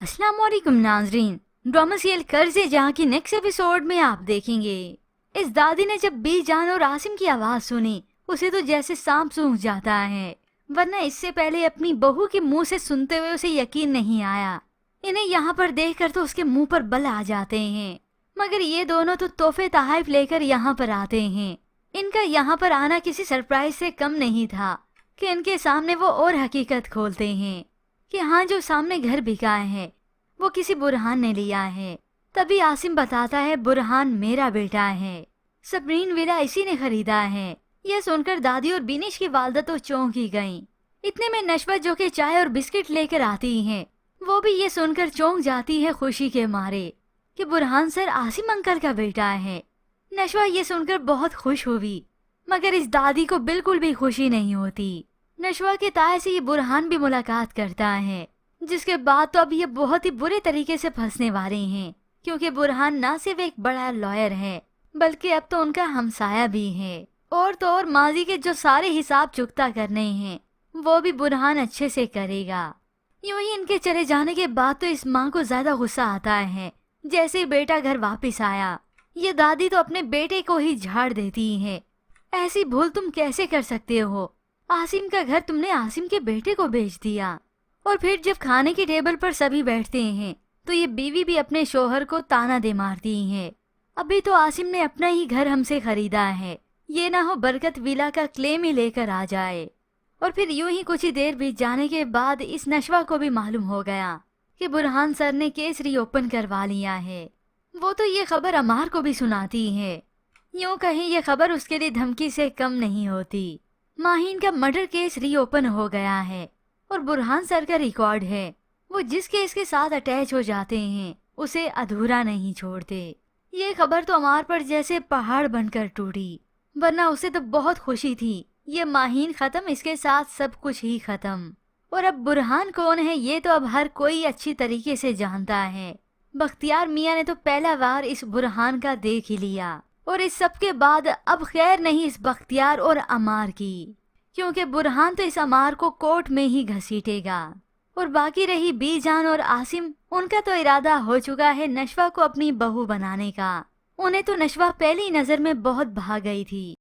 अस्सलाम वालेकुम नाजरीन। ड्रामा सीरियल कर्ज़े जहाँ की नेक्स्ट एपिसोड में आप देखेंगे इस दादी ने जब बीजान और आसिम की आवाज सुनी उसे तो जैसे सांप सूंघ जाता है, वरना इससे पहले अपनी बहू के मुंह से सुनते हुए उसे यकीन नहीं आया। इन्हें यहाँ पर देखकर तो उसके मुंह पर बल आ जाते हैं, मगर ये दोनों तो तोहफे तोहफे लेकर यहाँ पर आते हैं। इनका यहाँ पर आना किसी सरप्राइज से कम नहीं था कि इनके सामने वो और हकीकत खोलते हैं कि हाँ, जो सामने घर बिका है वो किसी बुरहान ने लिया है। तभी आसिम बताता है बुरहान मेरा बेटा है, सबरीन विला इसी ने खरीदा है। यह सुनकर दादी और बिनिश की वालदा तो चौंक ही गईं। इतने में नशवा जो कि चाय और बिस्किट लेकर आती है वो भी ये सुनकर चौंक जाती है खुशी के मारे कि बुरहान सर आसिम अंकल का बेटा है। नशवा ये सुनकर बहुत खुश हुई, मगर इस दादी को बिल्कुल भी खुशी नहीं होती। नशवा के ताए से ये बुरहान भी मुलाकात करता है, जिसके बाद तो अब ये बहुत ही बुरे तरीके से फंसने वाले हैं, क्योंकि बुरहान ना सिर्फ एक बड़ा लॉयर है बल्कि अब तो उनका हमसाया भी है। और तो और माजी के जो सारे हिसाब चुकता करने हैं वो भी बुरहान अच्छे से करेगा। यूं ही इनके चले जाने के बाद तो इस माँ को ज्यादा गुस्सा आता है। जैसे ही बेटा घर वापस आया ये दादी तो अपने बेटे को ही झाड़ देती है। ऐसी भूल तुम कैसे कर सकते हो? आसिम का घर तुमने आसिम के बेटे को बेच दिया। और फिर जब खाने की टेबल पर सभी बैठते हैं तो ये बीवी भी अपने शोहर को ताना दे मारती है। अभी तो आसिम ने अपना ही घर हमसे खरीदा है, ये ना हो बरकत विला का क्लेम ही लेकर आ जाए। और फिर यूं ही कुछ ही देर बीत जाने के बाद इस नशवा को भी मालूम हो गया कि बुरहान सर ने केस रीओपन करवा लिया है। वो तो ये खबर अमार को भी सुनाती है। यूं कहीं ये खबर उसके लिए धमकी से कम नहीं होती। माहीन का मर्डर केस रीओपन हो गया है और बुरहान सर का रिकॉर्ड है, वो जिस केस के साथ अटैच हो जाते हैं उसे अधूरा नहीं छोड़ते। ये खबर तो अमार पर जैसे पहाड़ बनकर टूटी, वरना उसे तो बहुत खुशी थी ये माहीन खत्म, इसके साथ सब कुछ ही खत्म। और अब बुरहान कौन है ये तो अब हर कोई अच्छी तरीके से जानता है। बख्तियार मियाँ ने तो पहला बार इस बुरहान का देख ही लिया, और इस सब के बाद अब खैर नहीं इस बख्तियार और अमार की, क्योंकि बुरहान तो इस अमार को कोर्ट में ही घसीटेगा। और बाकी रही बीजान और आसिम, उनका तो इरादा हो चुका है नशवा को अपनी बहू बनाने का। उन्हें तो नशवा पहली नजर में बहुत भा गई थी।